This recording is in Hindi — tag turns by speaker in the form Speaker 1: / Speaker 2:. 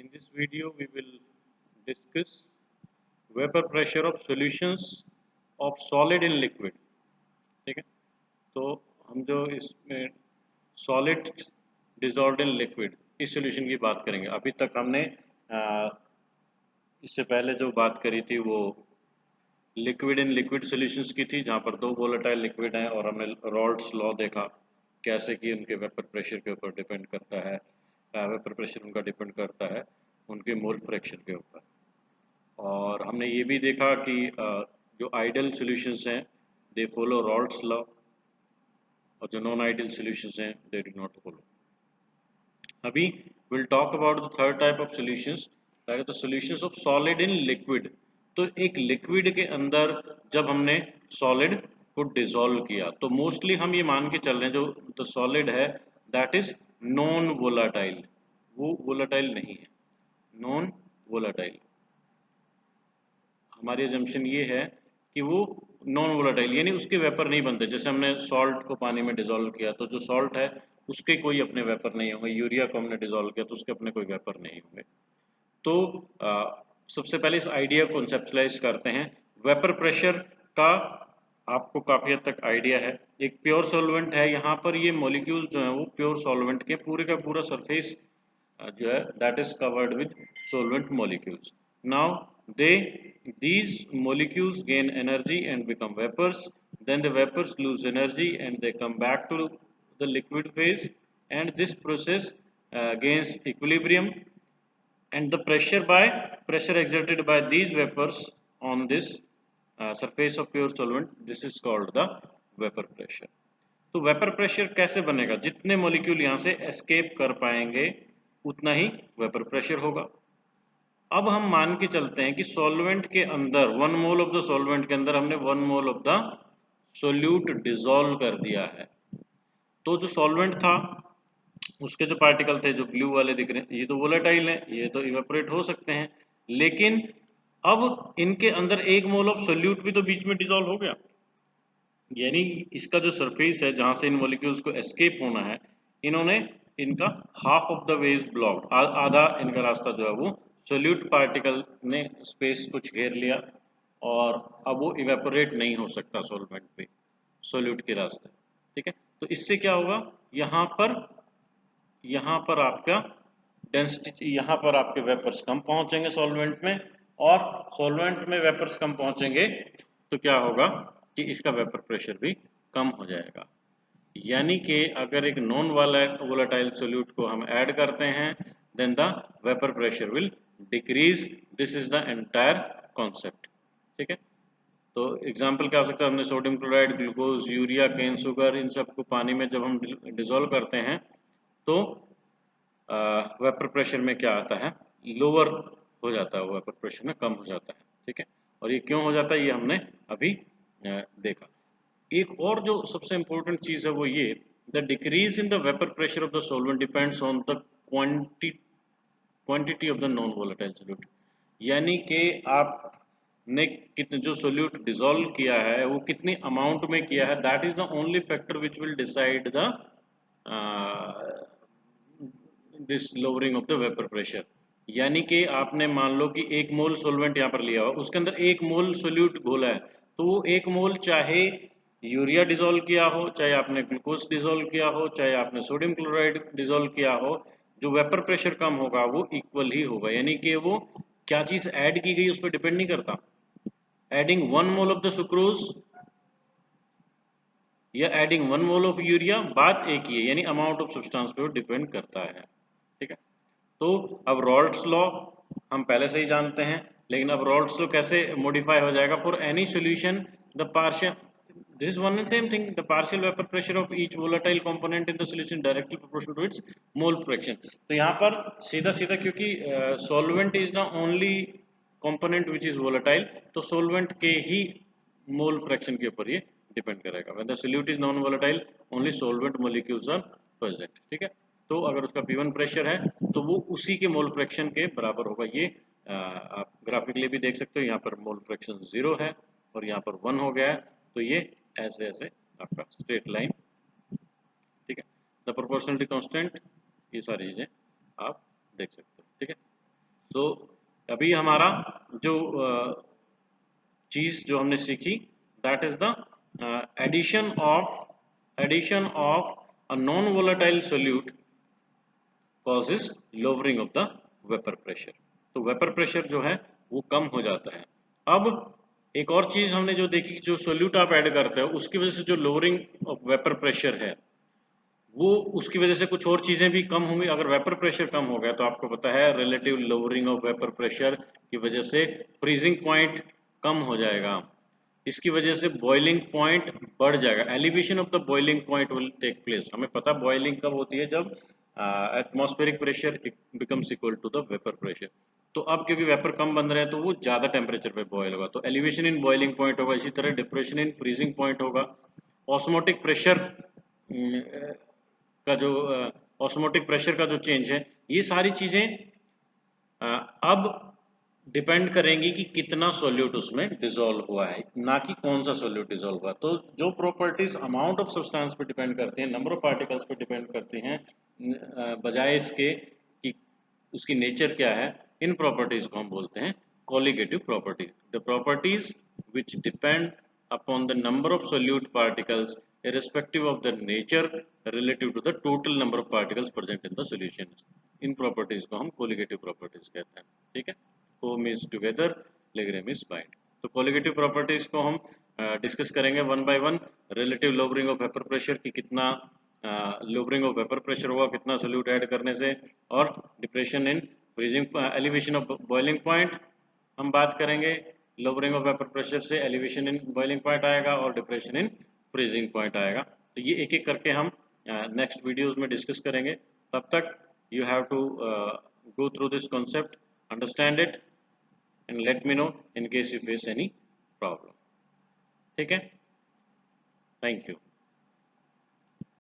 Speaker 1: In this video, we will discuss vapor pressure of solutions of solid in liquid. ठीक है, तो हम जो इसमें सॉलिड डिजॉल्व्ड इन लिक्विड इस सॉल्यूशन की बात करेंगे। अभी तक हमने इससे पहले जो बात करी थी वो लिक्विड इन लिक्विड सॉल्यूशंस की थी, जहाँ पर दो वोलेटाइल लिक्विड हैं और हमने रॉल्ड्स लॉ देखा कैसे कि उनके वेपर प्रेशर के ऊपर डिपेंड करता है, वेपर प्रेशर उनका डिपेंड करता है उनके मोल फ्रैक्शन के ऊपर। और हमने ये भी देखा कि जो आइडियल सॉल्यूशंस हैं दे फॉलो रॉल्ड्स लॉ और जो नॉन आइडियल सॉल्यूशंस हैं दे डू नॉट फॉलो। अभी will talk about the third type of solutions, that is the solutions of solid in liquid. तो एक लिक्विड के अंदर जब हमने सॉलिड को डिसॉल्व किया तो मोस्टली हम ये मान के चल रहे हैं जो द सॉलिड है दैट इज नॉन वोलाटाइल, वो वोलाटाइल नहीं है, नॉन वोलाटाइल। हमारी अजम्पशन ये है कि वो नॉन वोलाटाइल यानी उसके वेपर नहीं बनते। जैसे हमने सॉल्ट को पानी में डिसॉल्व किया तो जो सॉल्ट है उसके कोई अपने वेपर नहीं होंगे, यूरिया को हमने डिसॉल्व किया तो उसके अपने कोई वेपर नहीं होंगे। तो सबसे पहले इस आइडिया को कॉन्सेप्चुलाइज करते हैं। वेपर प्रेशर का आपको काफ़ी हद तक आइडिया है। एक प्योर सॉल्वेंट है, यहाँ पर ये मॉलिक्यूल जो है वो प्योर सॉल्वेंट के पूरे का पूरा सरफेस जो है that is covered with solvent molecules. Now these molecules gain energy and become vapors. Then the vapors lose energy and they come back to the liquid phase, and this process gains equilibrium, and the pressure exerted by these vapors on this surface of pure solvent, this is called the vapor pressure. तो वेपर प्रेशर कैसे बनेगा? जितने मॉलिक्यूल यहाँ से एस्केप कर पाएंगे उतना ही वेपर प्रेशर होगा। अब हम मान के चलते हैं कि सॉल्वेंट के अंदर 1 मोल ऑफ द सॉल्वेंट के अंदर हमने 1 mole of the solute dissolve कर दिया है। तो जो सॉल्वेंट था उसके जो पार्टिकल थे जो ब्लू वाले दिख रहे हैं ये तो वोलेटाइल हैं, ये तो इवेपोरेट हो सकते हैं, लेकिन अब इनके अंदर 1 मोल ऑफ सोल्यूट भी तो बीच में डिसॉल्व हो गया। यानी इसका जो सरफेस है जहां से इन मॉलिक्यूल्स को एस्केप होना है, इन्होंने इनका half of the way is blocked, आधा इनका रास्ता जो है वो सोल्यूट पार्टिकल ने स्पेस कुछ घेर लिया और अब वो इवेपोरेट नहीं हो सकता सॉल्वेंट पे सोल्यूट के रास्ते। ठीक है, तो इससे क्या होगा, यहाँ पर आपका डेंसिटी, यहाँ पर आपके वेपर्स कम पहुंचेंगे सॉल्वेंट में, और सॉल्वेंट में वेपर्स कम पहुंचेंगे तो क्या होगा कि इसका वेपर प्रेशर भी कम हो जाएगा। यानी कि अगर एक नॉन वोलेटाइल सोल्यूट को हम ऐड करते हैं then the vapour pressure will decrease. This is the entire concept. ठीक है, तो एग्जांपल क्या हो सकता है, हमने sodium chloride, glucose, urea, cane sugar, इन सबको पानी में जब हम डिसॉल्व करते हैं तो वेपर प्रेशर में क्या आता है, लोअर हो जाता है, वेपर प्रेशर में कम हो जाता है। ठीक है, और ये क्यों हो जाता है ये हमने अभी देखा। एक और जो सबसे इम्पोर्टेंट चीज़ है वो ये, the decrease in the vapour pressure of the solvent depends on the quantity of the non volatile solute. यानी कि आपने कितने जो सोल्यूट डिसॉल्व किया है वो कितनी अमाउंट में किया है, that is the only factor which will decide the this lowering of the vapour pressure. यानी कि आपने मान लो कि 1 मोल सॉल्वेंट यहाँ पर लिया हुआ, उसके अंदर 1 मोल सोल्यूट घोला है, तो वो 1 मोल चाहे यूरिया डिसॉल्व किया हो, चाहे आपने ग्लूकोज डिसॉल्व किया हो, चाहे आपने सोडियम क्लोराइड डिसॉल्व किया हो, जो वेपर प्रेशर कम होगा वो इक्वल ही होगा। यानी कि वो क्या चीज़ ऐड की गई उस पर डिपेंड नहीं करता। Adding 1 mole of the sucrose या एडिंग 1 मोल ऑफ यूरिया, बात एक ही है, यानी अमाउंट ऑफ सब्सटेंस पे डिपेंड करता है। ठीक है, तो अब रॉल्ड्स लॉ हम पहले से ही जानते हैं, लेकिन अब रॉल्ड्स लॉ कैसे मॉडिफाई हो जाएगा, for any solution the partial, this is one and same thing, the partial vapour pressure of each volatile component in the solution directly proportional to its mole fraction. तो यहाँ पर सीधा सीधा, क्योंकि solvent is the only component which is volatile, तो सॉल्वेंट के ही मोल फ्रैक्शन के ऊपर ये डिपेंड करेगा। When the solute is non volatile only solvent molecules are present. ठीक है, तो अगर उसका P1 प्रेशर है तो वो उसी के मोल फ्रैक्शन के बराबर होगा। ये आप ग्राफिकली भी देख सकते हो, यहाँ पर मोल फ्रैक्शन 0 है और यहाँ पर 1 हो गया है, तो ये ऐसे ऐसे आपका स्ट्रेट लाइन। ठीक है, द प्रोपोर्शनलिटी कांस्टेंट, ये सारी चीज़ें आप देख सकते हो। ठीक है, तो अभी हमारा जो चीज़ जो हमने सीखी, that is the addition of a non volatile solute causes lowering of the vapor pressure। तो वेपर प्रेशर जो है वो कम हो जाता है। अब एक और चीज़ हमने जो देखी, जो सोल्यूट आप ऐड करते हो उसकी वजह से जो लोअरिंग ऑफ वेपर प्रेशर है वो उसकी वजह से कुछ और चीज़ें भी कम होंगी। अगर वेपर प्रेशर कम हो गया तो आपको पता है relative lowering of vapour pressure की वजह से फ्रीजिंग पॉइंट कम हो जाएगा। इसकी वजह से बॉइलिंग पॉइंट बढ़ जाएगा, elevation of the boiling point will take place. हमें पता बॉइलिंग कब होती है, जब atmospheric pressure becomes equal to the vapour pressure. तो अब क्योंकि वेपर कम बन रहे हैं तो वो ज़्यादा टेम्परेचर पे बॉयल होगा, तो एलिवेशन इन बॉइलिंग पॉइंट होगा। इसी तरह डिप्रेशन इन फ्रीजिंग पॉइंट होगा। ऑस्मोटिक प्रेशर का जो ऑस्मोटिक प्रेशर का जो चेंज है, ये सारी चीज़ें अब डिपेंड करेंगी कि कितना सॉल्यूट उसमें डिसॉल्व हुआ है, ना कि कौन सा सॉल्यूट डिसॉल्व हुआ। तो जो प्रॉपर्टीज अमाउंट ऑफ सब्सटेंस पे डिपेंड करती हैं, नंबर ऑफ पार्टिकल्स पे डिपेंड करती हैं, बजाय इसके कि उसकी नेचर क्या है, इन प्रॉपर्टीज को हम बोलते हैं colligative properties. The properties which depend upon the number of solute particles irrespective of the nature relative to the total number of particles present in the solution। In properties को हम कोलिगेटिव प्रॉपर्टीज कहते हैं। ठीक है, को मीन्स टुगेदर, लेग्रे मीन्स बाइंड। तो कोलिगेटिव प्रॉपर्टीज को हम डिस्कस करेंगे one by one. Relative lowering of vapour pressure की कितना लोअरिंग ऑफ वेपर प्रेशर होगा कितना सोल्यूट ऐड करने से, और depression in freezing elevation of boiling point हम बात करेंगे। लोअरिंग ऑफ वेपर प्रेशर से एलिवेशन इन बॉइलिंग पॉइंट आएगा और डिप्रेशन इन फ्रीजिंग पॉइंट आएगा। तो ये एक एक करके हम नेक्स्ट वीडियोस में डिस्कस करेंगे। तब तक you have to go through this concept, understand it, and let me know in case you face any problem। ठीक है, थैंक यू।